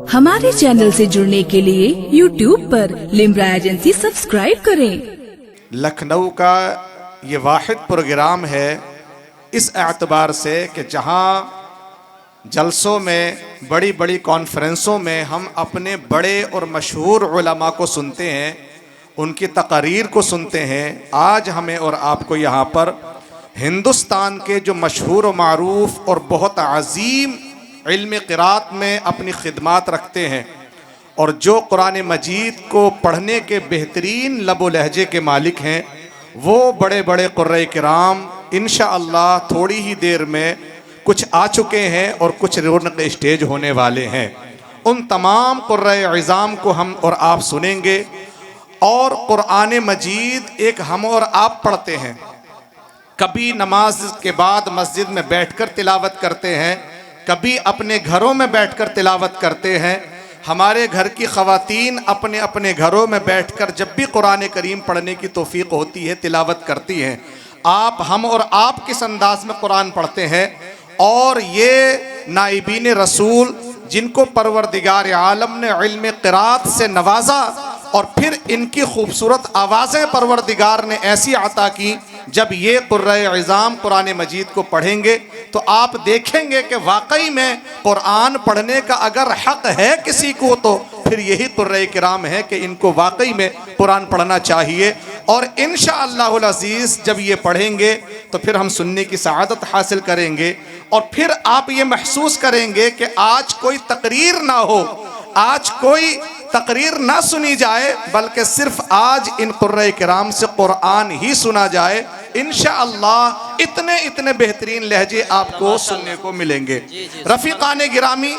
हमारे चैनल से जुड़ने के लिए YouTube पर लिम्रा एजेंसी सब्सक्राइब करें। लखनऊ का ये वाहिद प्रोग्राम है इस एतबार से कि जहाँ जलसों में बड़ी बड़ी कॉन्फ्रेंसों में हम अपने बड़े और मशहूर उलमा को सुनते हैं, उनकी तकरीर को सुनते हैं। आज हमें और आपको यहाँ पर हिंदुस्तान के जो मशहूर व मारूफ और बहुत अजीम इल्म क़िरात में अपनी खिदमात रखते हैं और जो कुरान मजीद को पढ़ने के बेहतरीन लबो लहजे के मालिक हैं, वो बड़े बड़े क़ुर्रे किराम इंशाअल्लाह थोड़ी ही देर में कुछ आ चुके हैं और कुछ रौनक स्टेज होने वाले हैं। उन तमाम क़ुर्रे इज़ाम को हम और आप सुनेंगे। और कुरान मजीद एक हम और आप पढ़ते हैं, कभी नमाज के बाद मस्जिद में बैठकर तिलावत करते हैं, कभी अपने घरों में बैठकर तिलावत करते हैं। हमारे घर की ख़वातीन अपने अपने घरों में बैठकर जब भी कुरान करीम पढ़ने की तौफीक होती है तिलावत करती हैं। आप, हम और आप किस अंदाज में कुरान पढ़ते हैं। और ये नाइबीन रसूल जिनको परवरदिगार आलम ने इल्म क़िरात से नवाजा और फिर इनकी खूबसूरत आवाज़ें परवरदिगार ने ऐसी अता की, जब ये क़ुर्रे इज़ाम कुरान मजीद को पढ़ेंगे तो आप देखेंगे कि वाकई में कुरान पढ़ने का अगर हक़ है किसी को तो फिर यही क़ुर्रे किराम है कि इनको वाकई में कुरान पढ़ना चाहिए। और इंशाअल्लाहुल अज़ीज़ जब ये पढ़ेंगे तो फिर हम सुनने की सआदत हासिल करेंगे और फिर आप ये महसूस करेंगे कि आज कोई तकरीर ना हो, आज कोई तकरीर ना सुनी जाए, बल्कि सिर्फ आज इन क़ुर्रे किराम से कुरान ही सुना जाए। इंशाअल्लाह इतने इतने बेहतरीन लहजे आपको सुनने को मिलेंगे। रफ़ीक़ान गिरामी,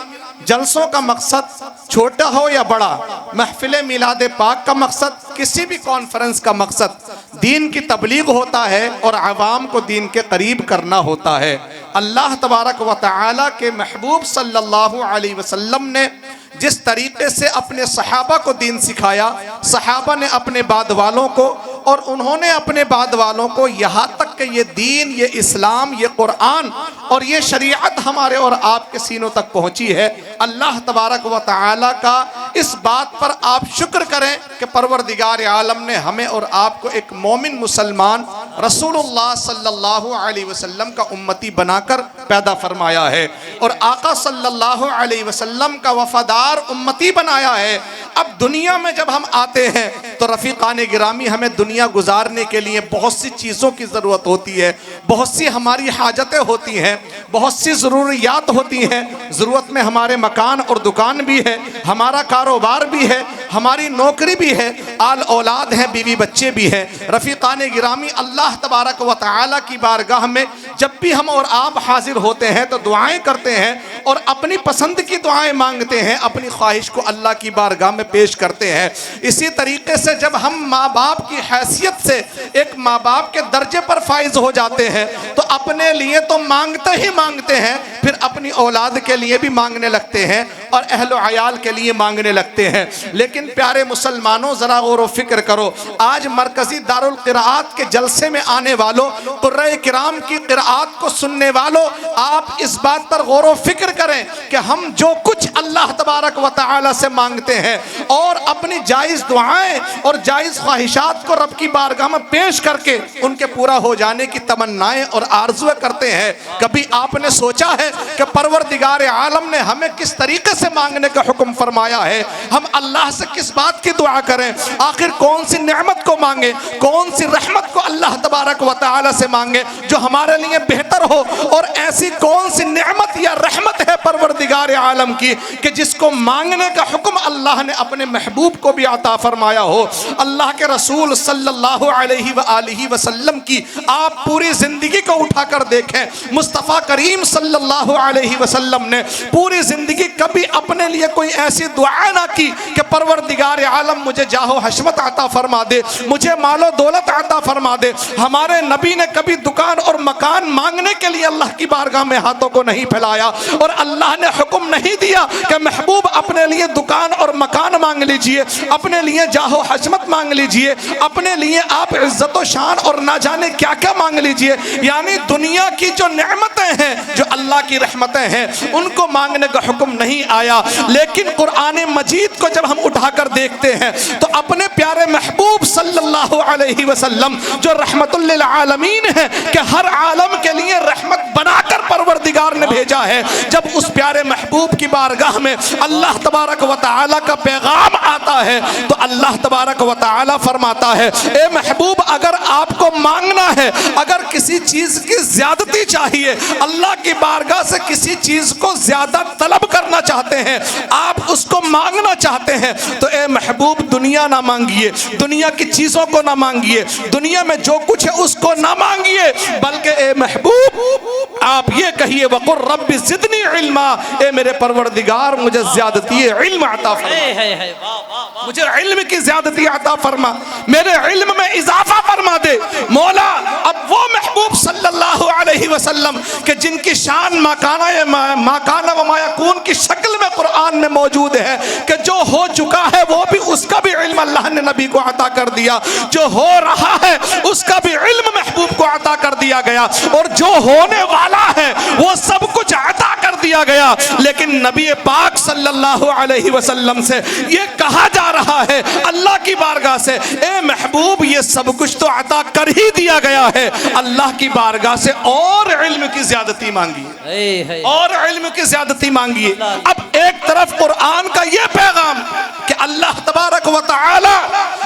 जलसों का मकसद छोटा हो या बड़ा, महफिल मिलाद पाक का मकसद, किसी भी कॉन्फ्रेंस का मकसद दीन की तबलीग होता है और आवाम को दीन के करीब करना होता है। अल्लाह तबारक व तआला के महबूब सल्लल्लाहु अलैहि वसल्लम ने जिस तरीके से अपने सहाबा को दीन सिखाया, सहाबा ने अपने बाद वालों को और उन्होंने अपने बाद वालों को, यहाँ तक कि ये दीन, ये इस्लाम, ये कुरान और ये शरीयत हमारे और आपके सीनों तक पहुँची है। अल्लाह तबारक व तआला का इस बात पर आप शुक्र करें कि परवरदिगार आलम ने हमें और आपको एक मोमिन मुसलमान रसूलुल्लाह सल्लल्लाहु अलैहि वसल्लम का उम्मती बनाकर पैदा फरमाया है और आका सल्लल्लाहु अलैहि वसल्लम का वफादार उम्मती बनाया है। अब दुनिया में जब हम आते हैं तो रफ़ीक़ान गिरामी, हमें दुनिया गुजारने के लिए बहुत सी चीज़ों की ज़रूरत होती है, बहुत सी हमारी हाजतें होती हैं, बहुत सी ज़रूरियात होती हैं। ज़रूरत में हमारे मकान और दुकान भी है, हमारा कारोबार भी है, हमारी नौकरी भी है, आल औलाद हैं, बीवी बच्चे भी हैं। रफ़ीक़ान गिरामी, अल्लाह तबारक व तआला की बारगाह में जब भी हम और आप हाजिर होते हैं तो दुआएं करते हैं और अपनी पसंद की दुआएं मांगते हैं, अपनी ख्वाहिश को अल्लाह की बारगाह में पेश करते हैं। इसी तरीके से जब हम माँ बाप की हैसियत से एक माँ बाप के दर्जे पर फाइज हो जाते हैं तो अपने लिए तो मांगते ही मांगते हैं, फिर अपनी औलाद के लिए भी मांगने लगते हैं और अहलो अयाल के लिए मांगने लगते हैं। लेकिन प्यारे मुसलमानों, ज़रा गौर व फिक्र करो, आज मरकज़ी दारुल क़िराअत के जलसे में आने वालों, क़ुर्रे किराम की क़िराअत को सुनने वालों, आप इस बात पर गौर व फिक्र करें कि हम जो कुछ अल्लाह तबारक व तआला से मांगते हैं और अपनी जायज़ दुआएं और जायज़ ख्वाहिशात को रब की बारगाह में पेश करके उनके पूरा हो जाने की तमन्नाएं और आरज़ुएं करते हैं, कभी आपने सोचा है कि परवरदिगार आलम ने हमें किस तरीके से मांगने का हुक्म फरमाया है? हम अल्लाह से किस बात की दुआ करें? आखिर कौन सी नेमत को मांगे, कौन सी रहमत को अल्लाह तबारक व तआला से मांगे जो हमारे लिए बेहतर हो? और ऐसी कौन सी नेमत या रहमत है परवरदिगार आलम की कि जिसको मांगने का हुक्म अल्लाह ने अपने महबूब को भी अता फरमाया हो? अल्लाह के रसूल सल्लल्लाहु अलैहि वसल्लम की आप पूरी जिंदगी को उठाकर देखें, मुस्तफ़ा करीम सल्लल्लाहु अलैहि वसल्लम ने पूरी जिंदगी कभी अपने लिए कोई ऐसी दुआ ना की कि परवरदिगार आलम मुझे जाहो हशमत अता फरमा दे, मुझे मालो दौलत अता फरमा दे। हमारे नबी ने कभी दुकान और मकान मांगने के लिए अल्लाह की बारगाह में हाथों को नहीं फैलाया और अल्लाह ने हुक्म नहीं दिया कि महबूब अपने लिए दुकान और मकान मांग लीजिए, अपने लिए जाहो हशमत मांग लीजिए, अपने लिए आप इज्जत व शान और ना जाने क्या क्या मांग लीजिए। यानी दुनिया की जो नेमतें हैं जो अल्लाह अल्लाह की रहमतें हैं, उनको मांगने का हुक्म नहीं आया। लेकिन कुरान मजीद को जब हम उठाकर देखते हैं तो अपने प्यारे महबूब सल्लल्लाहु अलैहि वसल्लम जो रहमतुल लिल आलमीन है कि हर आलम के लिए रहमत बनाकर परवरदिगार ने भेजा है, जब उस प्यारे महबूब की बारगाह में अल्लाह तबारक व तआला का पैगाम आता है तो अल्लाह तबारक व तआला फरमाता है, ए महबूब अगर आपको मांगना है, अगर किसी चीज की ज्यादती चाहिए, अल्लाह की बारगाह से किसी चीज को ज्यादा तलब करना चाहते हैं, आप उसको मांगना चाहते हैं, तो ए महबूब दुनिया ना मांगिए, दुनिया की चीजों को ना मांगिए, दुनिया में जो कुछ है उसको ना मांगिए, बल्कि ए महबूब आप ये कहिए वक़ुर रब्बि ज़िदनी इल्मा, ए मेरे परवरदिगार मुझे ज्यादती इल्म अता फरमा, मुझे इल्म की ज्यादती अता फरमा, मेरे इल्म में इजाफा फरमा दे मौला। अब वो महबूब सल्लल्लाहु अलैहि वसल्लम के जिनकी शान माकाना व मायकून की शक्ल में कुरान में मौजूद है कि जो हो चुका है वो भी उसका भी इल्म अल्लाह ने नबी को अता कर दिया, जो हो रहा है उसका भी इल्म महबूब को अता कर दिया गया, और जो होने वाला है वो सब कुछ अता कर दिया गया। लेकिन नबी पाक सल्लल्लाहु अलैहि वसल्लम से ये कहा जा रहा है अल्लाह की बारगाह से, ए महबूब ये सब कुछ तो अता कर ही दिया गया है, अल्लाह की बारगाह से और इल्म की ज्यादती मांगिए, और इल्म की ज्यादती मांगिए। अब एक तरफ कुरान का ये पैगाम कि अल्लाह तबारक व तआला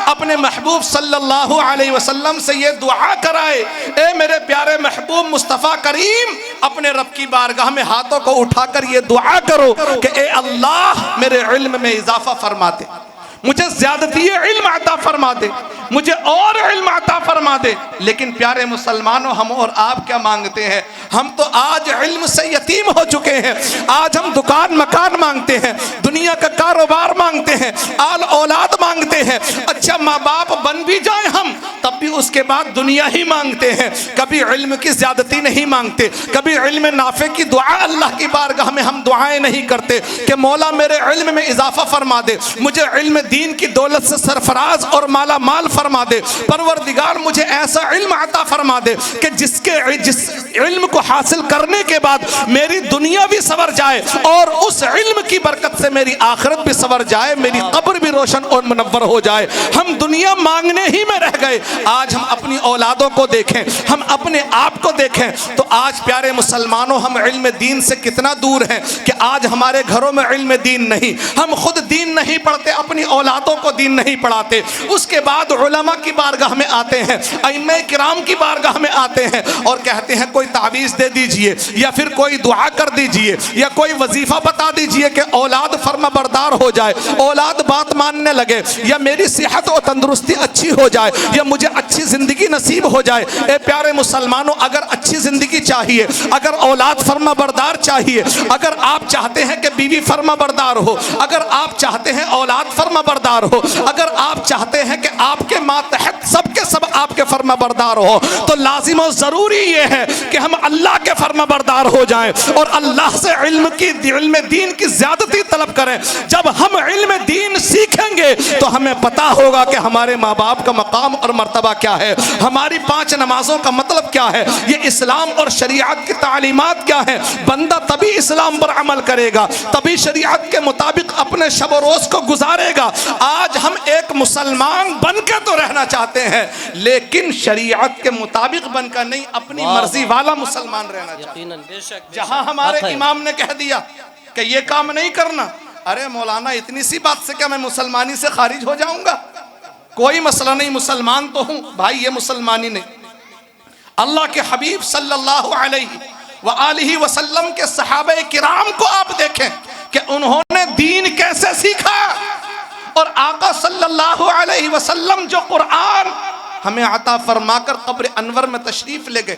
अपने महबूब सल्लल्लाहु अलैहि वसल्लम से ये दुआ कराए, ए मेरे प्यारे महबूब मुस्तफ़ा करीम अपने रब की बारगाह में हाथों को उठाकर ये दुआ करो कि ए अल्लाह मेरे इल्म में इजाफा फरमा दे, मुझे ज्यादती इल्म अता फरमा दे, मुझे और इल्म अता फरमा दे। लेकिन प्यारे मुसलमानों, हम और आप क्या मांगते हैं? हम तो आज इल्म से यतीम हो चुके हैं। आज हम दुकान मकान मांगते हैं, दुनिया का कारोबार मांगते हैं, आल औलाद मांगते हैं, अच्छा माँ बाप बन भी जाए हम तब भी उसके बाद दुनिया ही मांगते हैं, कभी इल्म की ज्यादती नहीं मांगते, कभी इल्म नाफे की दुआ अल्लाह की बारगाह में हम दुआएं नहीं करते कि मौला मेरे इल्म में इजाफा फरमा दे, मुझे इल्म दीन की दौलत से सरफराज और माला माल फरमा दे, परवरदिगार मुझे ऐसा इल्म अता फरमा दे कि जिस इल्म को हासिल करने के बाद मेरी दुनिया भी सवर जाए और उस इल्म की बरकत से मेरी आखिरत भी सवर जाए, मेरी कब्र भी रोशन और मुनव्वर हो जाए। हम दुनिया मांगने ही में रह गए। आज हम अपनी औलादों को देखें, हम अपने आप को देखें तो आज प्यारे मुसलमानों हम इल्म दीन से कितना दूर हैं कि आज हमारे घरों में इल्म दीन नहीं, हम खुद दीन नहीं पढ़ते, अपनी औलादों को दीन नहीं पढ़ाते। उसके बाद उलमा की बारगाह में आते हैं, अइम्मा किराम की बारगाह में आते हैं और कहते हैं कोई तावीज़ दे दीजिए या फिर कोई दुआ कर दीजिए या कोई वजीफा बता दीजिए कि औलाद फर्मा बरदार हो जाए, औलाद बात मानने लगे, या मेरी सेहत और तंदुरुस्ती अच्छी हो जाए, या मुझे अच्छी जिंदगी नसीब हो जाए। ए प्यारे मुसलमानों, अगर अच्छी जिंदगी चाहिए, अगर औलाद फर्मा बरदार चाहिए, अगर आप चाहते हैं कि बीवी फर्मा बरदार हो, अगर आप चाहते हैं औलाद फर्मा बरदार हो, अगर आप चाहते हैं कि आपके मातहत सबके सब आपके फर्मा बरदार हो, तो लाजिम और जरूरी ये है कि हम अल्लाह के फर्मा बरदार हो जाएं और अल्लाह से इल्म दीन की ज्यादती तलब करें। जब हम इल्म दीन सीखेंगे तो हमें पता होगा कि हमारे माँ बाप का मकाम और मर्तबा क्या है, हमारी 5 नमाजों का मतलब क्या है, ये इस्लाम और शरीयत की तालीमात क्या है। बंदा तभी इस्लाम पर अमल करेगा, तभी शरीयत के मुताबिक अपने शब रोज को गुजारेगा। आज हम एक मुसलमान बनकर तो रहना चाहते हैं लेकिन शरीयत के मुताबिक बनकर नहीं, अपनी मर्जी वाला मुसलमान रहना चाहते हैं। जहां हमारे इमाम ने कह दिया कि ये काम नहीं करना, अरे मौलाना इतनी सी बात से क्या मैं मुसलमानी से खारिज हो जाऊंगा? कोई मसला नहीं, मुसलमान तो हूं भाई, ये मुसलमानी नहीं। अल्लाह के हबीब सल्लल्लाहु अलैहि वसल्लम के सहाबे किराम को आप देखें कि उन्होंने दीन कैसे सीखा, और आका सल्लल्लाहु अलैहि वसल्लम जो कुरान हमें अता फरमाकर कब्र अनवर में तशरीफ ले गए,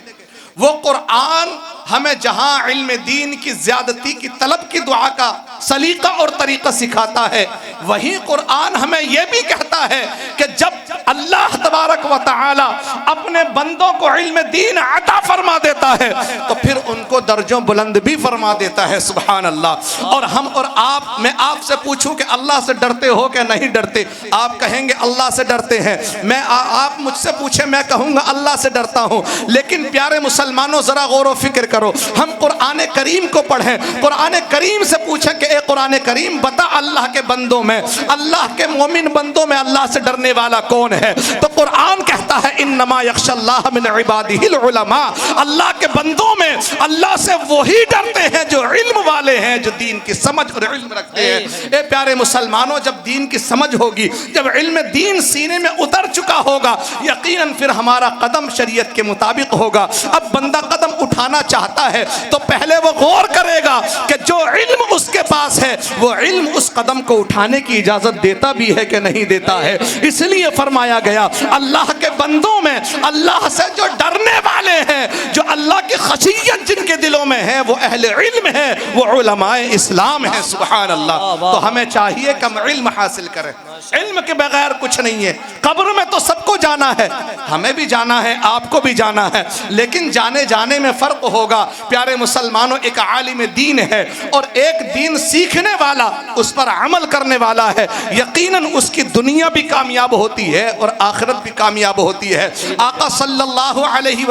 वो कुरान हमें जहां इल्म दीन की ज्यादती की तलब की दुआ का सलीका और तरीका सिखाता है, वही कुरान हमें यह भी कहता है कि जब अल्लाह तबारक व तआला अपने बंदों को इल्म दीन अता फरमा देता है तो फिर उनको दर्जों बुलंद भी फरमा देता है। सुभान अल्लाह। और हम और आप, मैं आपसे पूछूं कि अल्लाह से डरते हो कि नहीं डरते? आप कहेंगे अल्लाह से डरते हैं। आप मुझसे पूछे, मैं कहूँगा अल्लाह से डरता हूँ। लेकिन प्यारे मुसलमानों, ज़रा गौर व फिक्र करो। हम कुरान करीम को पढ़ें, कुरान करीम से पूछें कि ए कुरान करीम बता, अल्लाह के बंदों में, अल्लाह के मोमिन बंदों में अल्लाह से डरने वाला कौन है? तो कुरान कहता है इन्नमा यख्शल्लाह मिन इबादिहिल उलमा। अल्लाह के बंदों में अल्लाह से वही डरते हैं जो इल्म वाले हैं, जो दीन की समझ और इल्म रखते हैं। ए प्यारे मुसलमानों, जब दीन की समझ होगी, जब इल्म दीन सीने में उतर चुका होगा, यकीनन फिर हमारा कदम शरीयत के मुताबिक होगा। अब बंदा कदम उठाना चाहता है तो पहले वो गौर करेगा कि जो इल्म उसके पास है वो इल्म उस कदम को उठाने की इजाजत देता भी है कि नहीं देता है। इसलिए फरमाया गया अल्लाह के बंदों में अल्लाह से जो डरने वाले हैं, जो अल्लाह की खशियत जिनके दिलों में है, वो अहले इल्म है, वो उलमाए इस्लाम है। सुभान अल्लाह। तो हमें चाहिए कि हम इल्म हासिल करें। इल्म के बगैर कुछ नहीं है। कब्र में तो सबको जाना है, हमें भी जाना है, आपको भी जाना है, लेकिन जाने जाने में फर्क होगा। प्यारे मुसलमानों, एक आलिम दीन है और एक दीन सीखने वाला, उस पर अमल करने वाला है, यकीनन उसकी दुनिया भी कामयाब होती है और आखिरत भी कामयाब होती है। आका सल्लल्लाहु अलैहि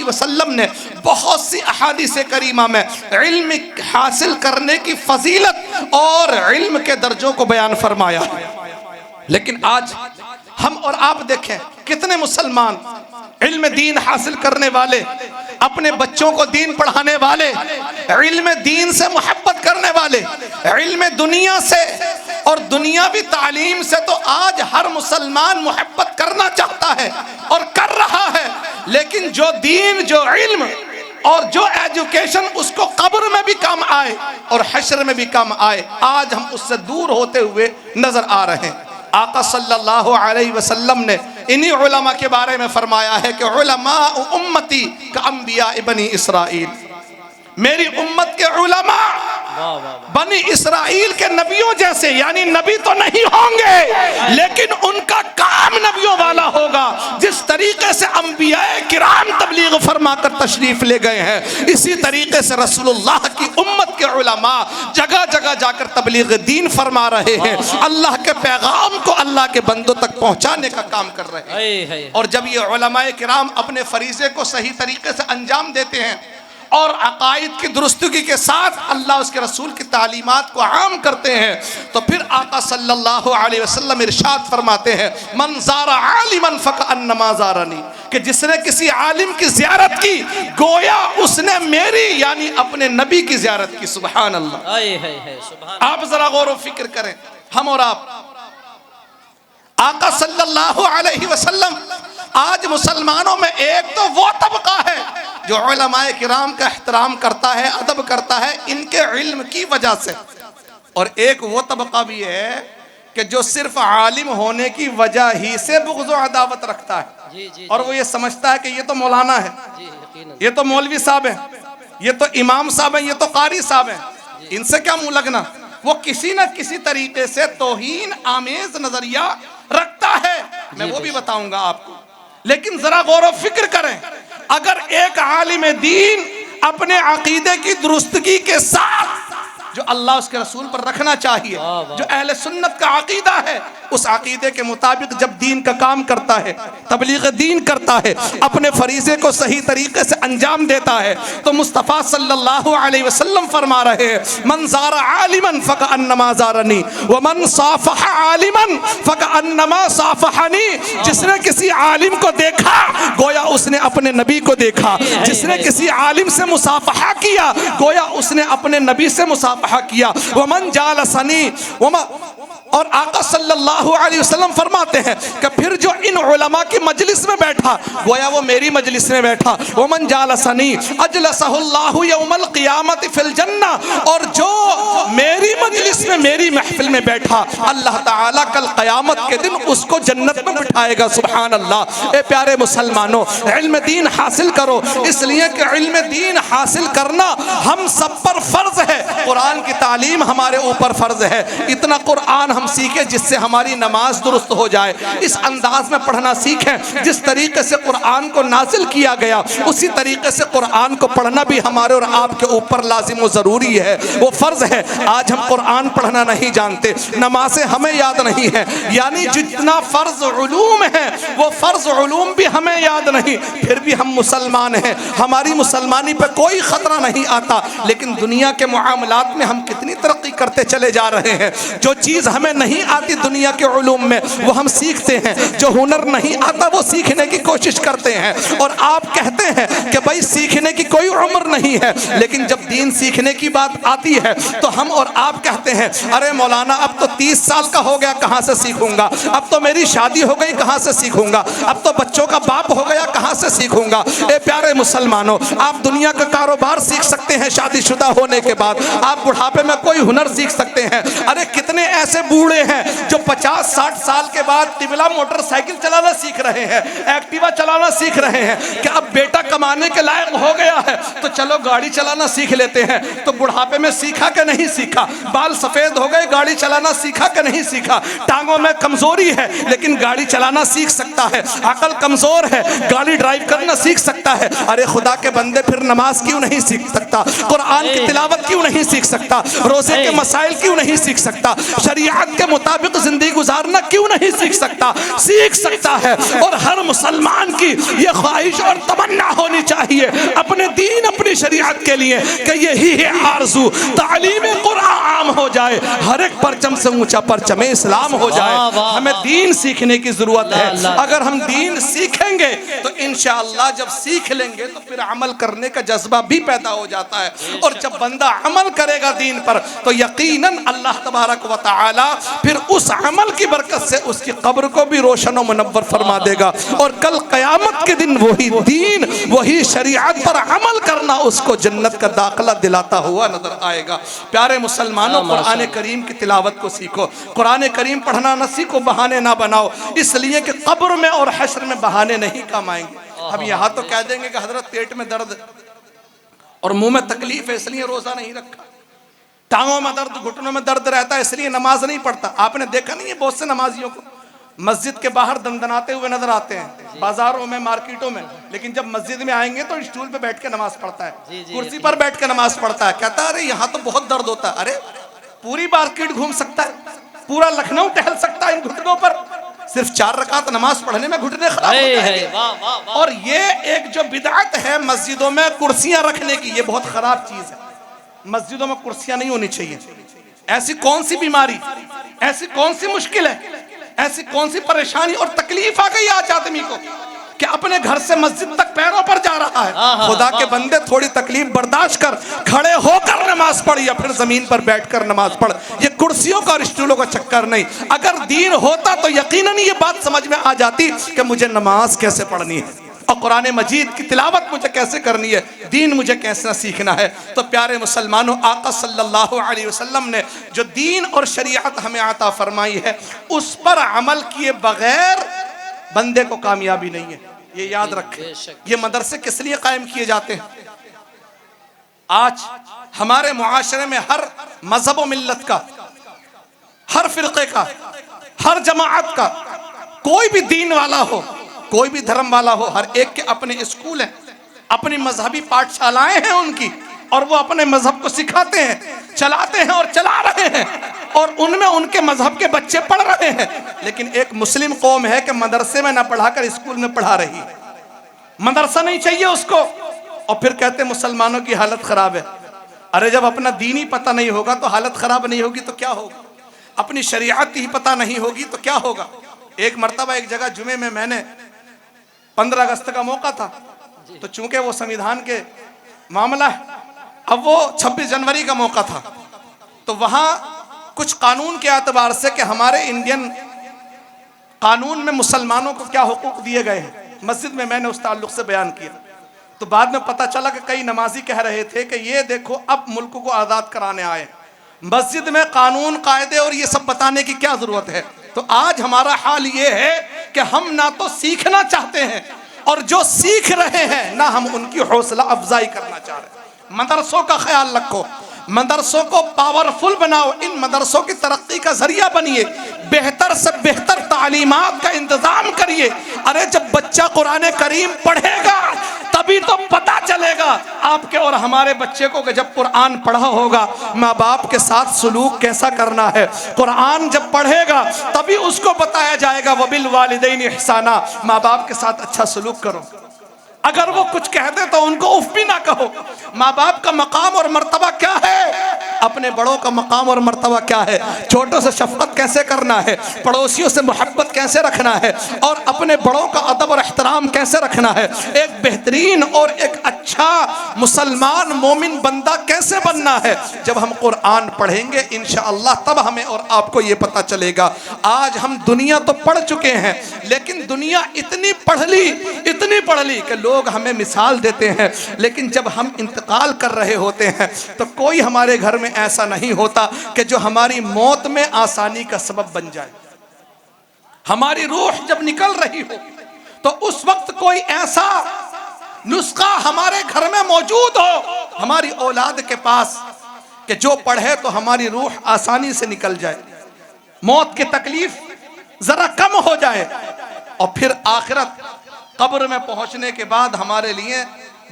वसल्लम ने बहुत सी अहादीस करीमा में इल्म हासिल करने की फजीलत और इल्म के दर्जों को बयान फरमाया। लेकिन आज हम और आप देखें कितने मुसलमान इल्म दीन हासिल करने वाले, अपने बच्चों को दीन पढ़ाने वाले, इल्म दीन से मोहब्बत करने वाले, इल्म दुनिया से और दुनियावी तालीम से तो आज हर मुसलमान मोहब्बत करना चाहता है और कर रहा है। लेकिन जो दीन, जो इल्म और जो एजुकेशन उसको कब्र में भी काम आए और हश्र में भी काम आए, आज हम उससे दूर होते हुए नजर आ रहे हैं। आका सल्लल्लाहु अलैहि वसल्लम ने इन्हीं उलमा के बारे में फरमाया है कि उलमा उम्मती का अंबिया बनी इसराइल। मेरी उम्मत के उलमा बनी इसराइल के नबियों जैसे, यानी नबी तो नहीं होंगे लेकिन उनका काम नबियों वाला होगा। जिस तरीके से अंबियाए किराम तबलीग फरमा कर तशरीफ ले गए हैं, इसी तरीके से रसूलुल्लाह की उम्मत के उलमा जगह जगह जाकर तबलीग दीन फरमा रहे हैं, अल्लाह के पैगाम को अल्लाह के बंदों तक पहुंचाने का काम कर रहे हैं। और जब ये उलमाए किराम अपने फरीजे को सही तरीके से अंजाम देते हैं और अकायद की दुरुस्तगी के साथ अल्लाह उसके रसूल की तालीमात को आम करते हैं, तो फिर आका सल्लल्लाहु अलैहि वसल्लम इरशाद फरमाते हैं मन ज़ारा आलिमन फकअन्नमा ज़ारनी, कि जिसने किसी आलिम की ज़ियारत की गोया उसने मेरी यानी अपने नबी की ज़ियारत की। सुभान अल्लाह। आप जरा गौर व फिक्र करें, हम और आप, आका सल्लल्लाहु अलैहि वसल्लम, आज मुसलमानों में एक तो वो तबका है जो उलमाए किराम का एहतराम करता है, अदब करता है इनके इल्म की वजह से, और एक वो तबका भी है कि जो सिर्फ आलिम होने की वजह ही से बुग़्ज़ व अदावत रखता है। और वो ये समझता है कि ये तो मौलाना है, ये तो मौलवी साहब है, ये तो इमाम साहब है, ये तो कारी साहब है, इनसे क्या मुंह लगना। वो किसी न किसी तरीके से तौहीन आमेज नजरिया रखता है, मैं वो भी बताऊंगा आपको। लेकिन जरा गौर व फिक्र करें, अगर एक आलिम दीन अपने अकीदे की दुरुस्तगी के साथ जो अल्लाह उसके रसूल पर रखना चाहिए, जो अहले सुन्नत का अकीदा है, उस अकीदे के मुताबिक जब दीन का काम करता है, तबलीग दीन करता है, अपने फरीज़े को सही तरीके से अंजाम देता है, तो मुस्तफ़ा सल्लल्लाहु अलैहि वसल्लम फरमा रहे हैं मन ज़ारा आलिमन फकअन्नमा ज़ारनी व मन साफ़हा आलिमन फकअन्नमा साफ़हनी। जिसने किसी आलिम को देखा गोया उसने अपने नबी को देखा, जिसने किसी आलिम से मुसाफ़हा किया गोया उसने अपने नबी से मुसाफ़हा किया। वमन जालसनी और आका सल्लल्लाहु अलैहि वसल्लम फरमाते हैं कि फिर जो इन उलमा की मजलिस में बैठा गोया वो मेरी मजलिस में बैठा। वमन जालसनी अजलसहुल्लाहु यौमल क़ियामत फिल जन्ना, और जो मेरी मजलिस में मेरी महफिल में बैठा अल्लाह ताला कल क़यामत के दिन उसको जन्नत में बिठाएगा। सुभान अल्लाह। ए प्यारे मुसलमानों, इल्म दीन हासिल करो, इसलिए कि इल्म दीन हासिल करना हम सब पर फर्ज है। कुरान की तालीम हमारे ऊपर फर्ज है। इतना कुरान हम सीखें जिससे हमारी नमाज दुरुस्त हो जाए, इस अंदाज में पढ़ना सीखें जिस तरीके से कुरान को नाजिल किया गया उसी तरीके से कुरान को पढ़ना भी हमारे और आपके ऊपर लाजिम व ज़रूरी है, वो फ़र्ज़ है। आज हम कुरान पढ़ना नहीं जानते, नमाज़ें हमें याद नहीं है, यानी जितना फ़र्ज़ उलूम है वो फ़र्ज़ उलूम भी हमें याद नहीं, फिर भी हम मुसलमान हैं, हमारी मुसलमानी पर कोई ख़तरा नहीं आता। लेकिन दुनिया के मामलात में हम कितनी तरक्की करते चले जा रहे हैं। जो चीज़ हमें नहीं आती दुनिया के उलूम में वो हम सीखते हैं, जो हुनर नहीं आता वो सीखने की कोशिश करते हैं। और आप कहते हैं कि भाई सीखने की कोई उम्र नहीं है, लेकिन जब दीन सीखने की बात आती है तो हम और आप कहते हैं अरे मौलाना अब तो 30 साल का हो गया, कहाँ से सीखूंगा, अब तो मेरी शादी हो गई, कहाँ से सीखूंगा, अब तो बच्चों का बाप हो गया, कहाँ से सीखूंगा। ए प्यारे मुसलमानों, आप दुनिया का कारोबार सीख सकते हैं शादीशुदा होने के बाद, आप बुढ़ापे में कोई हुनर सीख सकते हैं। अरे कितने ऐसे बूढ़े हैं जो 50-60 साल के बाद टिबला मोटरसाइकिल चलाना सीख रहे हैं, एक्टिवा चलाना सीख रहे हैं कि अब बेटा कमाने के लायक हो गया है तो चलो गाड़ी चलाना सीख लेते हैं। तो बुढ़ापे में सीखा कि नहीं सीखा, बाल सफेद हो गए, गाड़ी चलाना सीखा कि नहीं सीखा, टांगों में कमजोरी है लेकिन गाड़ी चलाना सीख सकता है, अकल कमजोर है गाड़ी ड्राइव करना सीख सकता है। अरे खुदा के बंदे फिर नमाज क्यों नहीं सीख सकता, कुरान की तिलावत क्यों नहीं सीख सकता, रोजे के मसाइल क्यों नहीं सीख सकता, शरीयत के मुताबिक जिंदगी गुजारना क्यों नहीं सीख सकता, सीख सकता है। और हर मुसलमान की ये ख्वाहिश और तमन्ना होनी चाहिए अपने दीन अपनी शरीयत के लिए कि यही है आरज़ू, तालीम कुरान आम हो जाए, हर एक परचम से ऊंचा परचम इस्लाम हो जाए। हमें दीन सीखने की जरूरत है। अगर हम दीन सीखेंगे तो इंशाअल्लाह जब सीख लेंगे तो फिर अमल करने का जज्बा भी पैदा हो जाता है, और जब बंदा अमल करेगा दीन पर तो यकीनन अल्लाह तबारक व तआला फिर उस अमल की बरकत से उसकी कब्र को भी रोशन व मुनव्वर फरमा देगा, और कल क़यामत के दिन वही दीन वही शरीयत पर अमल करना उसको जन्नत का दाखिला दिलाता हुआ नजर आएगा। प्यारे मुसलमानों, कुरान करीम की तिलावत को सीखो, कुरान करीम पढ़ना न सीखो, बहाने ना बनाओ, इसलिए कि कब्र में और हश्र में बहाने नहीं काम आएंगे। अब यहाँ तो कह देंगे कि हजरत पेट में दर्द और मुंह में तकलीफ है इसलिए रोजा नहीं रखा, टांगों में दर्द घुटनों में दर्द रहता है इसलिए नमाज नहीं पढ़ता। आपने देखा नहीं है बहुत से नमाजियों को मस्जिद के बाहर दंदनाते हुए नजर आते हैं, बाजारों में मार्केटों में, लेकिन जब मस्जिद में आएंगे तो स्टूल पे बैठ के नमाज पढ़ता है, कुर्सी पर बैठ के नमाज पढ़ता है, कहता है अरे यहाँ तो बहुत दर्द होता है। अरे पूरी मार्केट घूम सकता है, पूरा लखनऊ टहल सकता है इन घुटनों पर, सिर्फ 4 रकात नमाज पढ़ने में घुटने खराब होते हैं। और ये एक जो बिदअत है मस्जिदों में कुर्सियां रखने की, ये बहुत खराब चीज है। मस्जिदों में कुर्सियां नहीं होनी चाहिए। ऐसी कौन सी बीमारी, ऐसी कौन सी मुश्किल है, ऐसी कौन सी परेशानी और तकलीफ आ गई आज आदमी को कि अपने घर से मस्जिद तक पैरों पर जा रहा है। खुदा के बंदे थोड़ी तकलीफ बर्दाश्त कर, खड़े होकर नमाज पढ़ या फिर जमीन पर बैठकर नमाज पढ़, ये कुर्सियों का और स्टूलों का चक्कर नहीं। अगर दीन होता तो यकीनन ये बात समझ में आ जाती कि मुझे नमाज कैसे पढ़नी है और कुरान मजीद की तिलावत मुझे कैसे करनी है, दीन मुझे कैसे सीखना है। तो प्यारे मुसलमानों, आका सल्लल्लाहु अलैहि वसल्लम ने जो दीन और शरीयत हमें अता फरमाई है उस पर अमल किए बगैर बंदे को कामयाबी नहीं है। ये याद रखें। ये मदरसे किस लिए कायम किए जाते हैं? आज हमारे मुआशरे में हर मजहब व मिल्लत का, हर फिरके का, हर जमाअत का, कोई भी दीन वाला हो, कोई भी धर्म वाला हो, हर एक के अपने स्कूल हैं, अपनी मजहबी पाठशालाएं हैं उनकी, और वो अपने मजहब को सिखाते हैं, चलाते हैं और चला रहे हैं, और उनमें उनके मजहब के बच्चे पढ़ रहे हैं। लेकिन एक मुस्लिम कौम है कि मदरसे में ना पढ़ाकर स्कूल में पढ़ा रही है, मदरसा नहीं चाहिए उसको, और फिर कहते मुसलमानों की हालत खराब है। अरे जब अपना दीन ही पता नहीं होगा तो हालत खराब नहीं होगी तो क्या होगा? अपनी शरीयत ही पता नहीं होगी तो क्या होगा? एक मर्तबा एक जगह जुमे में मैंने 15 अगस्त का मौका था, तो चूंकि वो संविधान के मामला है, अब वो 26 जनवरी का मौका था, तो वहां कुछ कानून के एतबार से कि हमारे इंडियन कानून में मुसलमानों को क्या हुकूक दिए गए हैं, मस्जिद में मैंने उस ताल्लुक से बयान किया। तो बाद में पता चला कि कई नमाजी कह रहे थे कि ये देखो अब मुल्क को आज़ाद कराने आए, मस्जिद में कानून कायदे और ये सब बताने की क्या ज़रूरत है। तो आज हमारा हाल ये है कि हम ना तो सीखना चाहते हैं और जो सीख रहे हैं ना हम उनकी हौसला अफजाई करना चाह रहे हैं। मदरसों का ख्याल रखो, मदरसों को पावरफुल बनाओ, इन मदरसों की तरक्की का जरिया बनिए, बेहतर से बेहतर तालीमात का इंतजाम करिए। अरे जब बच्चा कुरान करीम पढ़ेगा तभी तो पता चलेगा आपके और हमारे बच्चे को कि जब कुरान पढ़ा होगा माँ बाप के साथ सलूक कैसा करना है। कुरान जब पढ़ेगा तभी उसको बताया जाएगा वबिल वालिदैन इहसाना, माँ बाप के साथ अच्छा सलूक करो। अगर वो कुछ कहते तो उनको उफ भी ना कहो। माँ बाप का मकाम और मर्तबा क्या है, अपने बड़ों का मकाम और मर्तबा क्या है, छोटों से शफकत कैसे करना है, पड़ोसियों से मोहब्बत कैसे रखना है और अपने बड़ों का अदब और एहतराम कैसे रखना है, एक बेहतरीन और एक अच्छा मुसलमान मोमिन बंदा कैसे बनना है। जब हम कुरान पढ़ेंगे इंशाअल्लाह तब हमें और आपको ये पता चलेगा। आज हम दुनिया तो पढ़ चुके हैं लेकिन दुनिया इतनी पढ़ ली कि लोग हमें मिसाल देते हैं, लेकिन जब हम इंतकाल कर रहे होते हैं तो कोई हमारे घर में ऐसा नहीं होता कि जो हमारी मौत में आसानी का सबब बन जाए। हमारी रूह जब निकल रही हो तो उस वक्त कोई ऐसा नुस्खा हमारे घर में मौजूद हो हमारी औलाद के पास कि जो पढ़े तो हमारी रूह आसानी से निकल जाए, मौत की तकलीफ जरा कम हो जाए और फिर आखिरत कब्र में पहुंचने के बाद हमारे लिए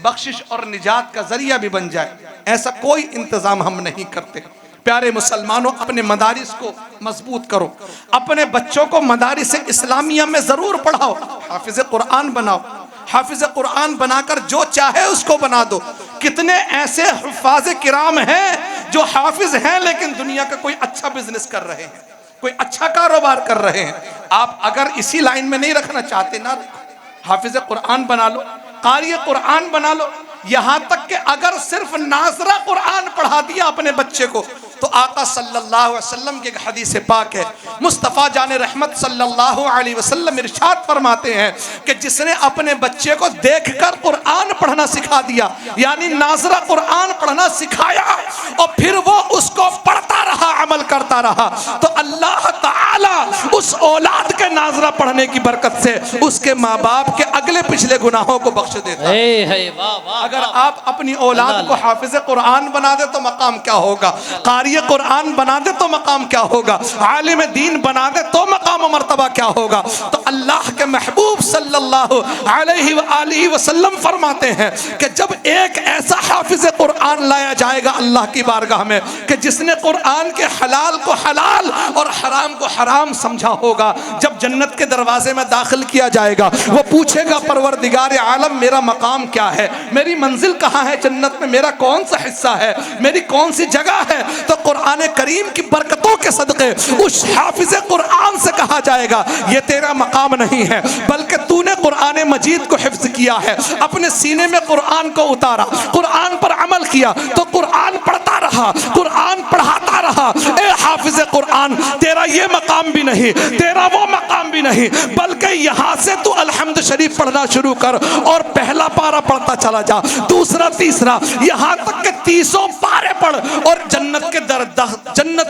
बख्शिश और निजात का जरिया भी बन जाए। ऐसा कोई इंतजाम हम नहीं करते। प्यारे मुसलमानों, अपने मदारिस को मजबूत करो, अपने बच्चों को मदारिस इस्लामिया में जरूर पढ़ाओ, हाफिज कुरान बनाओ, हाफिज कुरान बनाकर जो चाहे उसको बना दो। कितने ऐसे हुफ्फाज़ किराम हैं जो हाफिज हैं लेकिन दुनिया का कोई अच्छा बिजनेस कर रहे हैं, कोई अच्छा कारोबार कर रहे हैं। आप अगर इसी लाइन में नहीं रखना चाहते ना, हाफिज कुरान बना लो, कारी कुरान बना लो। यहाँ तक कि अगर सिर्फ नाजरा कुरान पढ़ा दिया अपने बच्चे को तो आका सल्लल्लाहु अलैहि वसल्लम की एक हदीस पाक है, मुस्तफ़ा जान रहमत सल्लल्लाहु अलैहि वसल्लम इरशाद फरमाते हैं कि जिसने अपने बच्चे को देखकर कुरान पढ़ना सिखा दिया, यानी नाजरा कुरान पढ़ना सिखाया और फिर वो उसको पढ़ता रहा, अमल करता रहा, तो अल्लाह ताला उस औलाद के नाजरा पढ़ने की बरकत से उसके माँ बाप के अगले पिछले गुनाहों को बख्श देता है। अगर आप अपनी औलाद को हाफिज कुरान बना दे तो मकाम क्या होगा, कारी कुरान बना दे तो मकाम क्या होगा, आलिम दीन बना दे तो मकाम और मर्तबा क्या होगा। तो अल्लाह के महबूब सल्लल्लाहु अलैहि वसल्लम फरमाते हैं कि जब एक ऐसा हाफिज कुरान लाया जाएगा अल्लाह की बारगाह में कि जिसने कुरान के हलाल को हलाल और हराम को हराम समझा होगा, जब जन्नत के दरवाजे में दाखिल किया जाएगा वो पूछेगा परवरदिगार आलम मेरा मकाम क्या है, मेरी मंजिल कहाँ है, जन्नत में मेरा कौन सा हिस्सा है, मेरी कौन सी जगह है। तो कुरान करीम की बरकतों के सदक़े उस हाफिज कुरान से कहा जाएगा ये तेरा मकाम नहीं है बल्कि तूने कुरान मजीद को हिफ्ज किया है, अपने सीने में कुरान को उतारा, कुरान पर अमल किया, तो कुरान पढ़ता रहा, कुरान पढ़ाता रहा। ए हाफिज कुरान, तेरा ये मकाम भी नहीं, तेरा वो मकाम भी नहीं, बल्कि यहाँ से तू अलहम्द शरीफ पढ़ना शुरू कर और पहला पारा पढ़ता चला जा, दूसरा तीसरा, यहाँ तक के 30 पारे पढ़ और जन्नत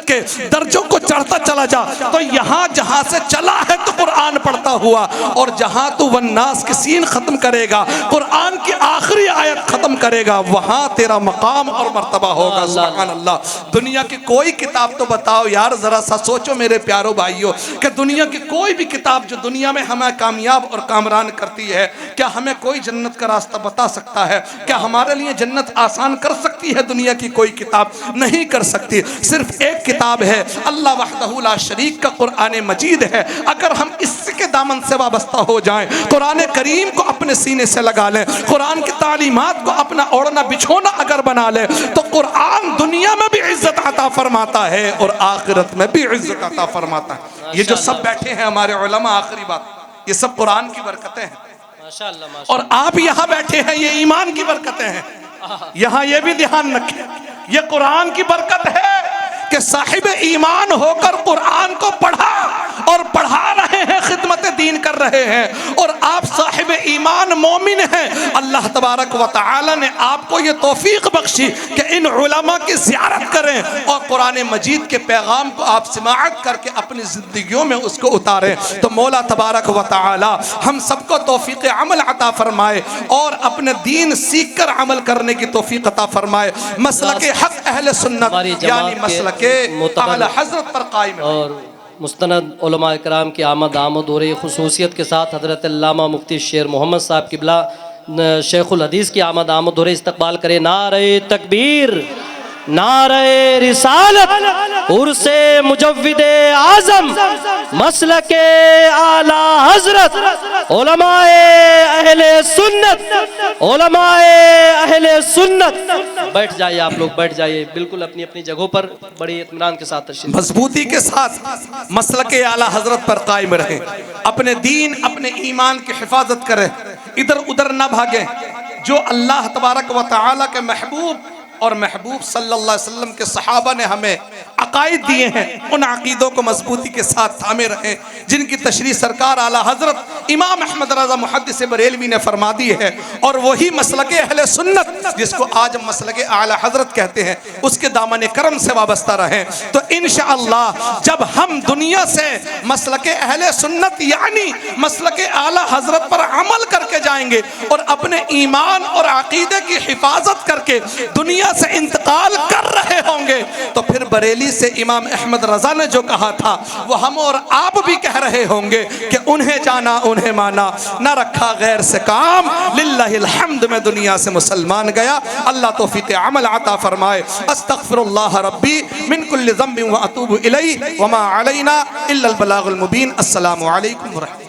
के दर्जों को चढ़ता चला जा। तो यहाँ जहाँ से चला है तो कुरान पढ़ता हुआ, और जहाँ तू वन्नास की सीन खत्म करेगा, कुरान की आखिरी आयत खत्म करेगा, वहाँ तेरा मकाम और मर्तबा होगा। सुभान अल्लाह। दुनिया की कोई किताब तो बताओ यार, जरा सा सोचो मेरे प्यारो भाइयों कि दुनिया की कोई भी किताब जो दुनिया में हमें कामयाब और कामरान करती है, क्या हमें कोई जन्नत का रास्ता बता सकता है? क्या हमारे लिए जन्नत आसान कर सकती है? दुनिया की कोई किताब नहीं कर सकती। सिर्फ एक किताब है, अल्लाह वहदहू ला शरीक का कुरान मजीद है। अगर हम इसके दामन से वाबस्ता हो जाएं, कुरान करीम को अपने सीने से लगा लें, कुरान की तालीमात को अपना ओढ़ना बिछोना अगर बना ले, तो कुरान दुनिया में भी इज्जत अता फरमाता है और आखिरत में भी इज्जत अता फरमाता है। ये जो सब बैठे हैं हमारे उलमा, आखिरी बात, ये सब कुरान की बरकतें हैं। माशाअल्लाह। और आप यहाँ बैठे हैं, ये ईमान की बरकतें हैं। यहाँ ये भी ध्यान रखें, ये कुरान की बरकत है कि साहिब ईमान होकर कुरान को पढ़ा और पढ़ा रहे हैं, खिदमत दीन कर रहे हैं, और आप साहिब ईमान मोमिन हैं। अल्लाह तबारक व तआला ने आपको ये तौफीक बख्शी कि इन उलमा की ज़ियारत करें और कुरान मजीद के पैगाम को आप समाअत करके अपनी ज़िंदगियों में उसको उतारें। तो मौला तबारक व तआला हम सबको तौफीक अमल अता फरमाए और अपने दीन सीख कर अमल करने की तौफीक अता फरमाए। मसलके हक अहले सुन्नत यानी मसलके आला हज़रत पर कायम और मुस्तनद उलमा इकराम की आमद हो रही खुसूसियत के साथ हज़रत अल्लामा मुफ्ती शेर मोहम्मद साहब किबला शेखुल हदीस की आमद हो रही इस्तकबाल करे। नारे तकबीर, नारे रिसालत, उर्से मुजव्विदे आज़म, मसलके आला हज़रत, उलमाए अहले सुन्नत, उलमाए अहले सुन्नत। बैठ जाइए आप लोग, बैठ जाइए बिल्कुल अपनी अपनी जगहों पर, बड़ी इत्मीनान के साथ तशरीफ, मजबूती के साथ मसलके आला हजरत पर कायम रहें, अपने दीन अपने ईमान की हिफाजत करें, इधर उधर ना भागें। जो अल्लाह तबारक व तआला के महबूब और महबूब सल्लल्लाहु अलैहि वसल्लम के सहाबा ने हमें अकायद दिए हैं, उन अकीदों को मजबूती के साथ थामे रहें जिनकी तशरीह सरकार आला हजरत इमाम अहमद रज़ा मुहद्दिस बरेलवी ने फरमा दी है। और वही मसलके अहले सुन्नत जिसको आज हम मसलके आला हजरत कहते हैं, उसके दामन करम से वाबस्ता रहें। तो इंशाअल्लाह जब हम दुनिया से मसलके अहले सुन्नत यानी मसलके आला हजरत पर अमल करके जाएंगे और अपने ईमान और अकीदे की हिफाजत करके दुनिया से इंतकाल कर रहे होंगे, तो फिर बरेली से इमाम अहमद रजा ने जो कहा था वो हम और आप भी कह रहे होंगे कि उन्हें जाना उन्हें माना, न रखा गैर से काम, लिल्लाहिल हम्द में दुनिया से मुसलमान गया। अल्लाह तौफीक अमल अता फरमाए। अस्तगफिरुल्लाह रब्बी मिन कुल्लि ज़ंबिन व अतूबु इलैहि व मा अलैना इल्लल बलागुल मुबीन। अस्सलामु अलैकुम व रहमतुल्लाह।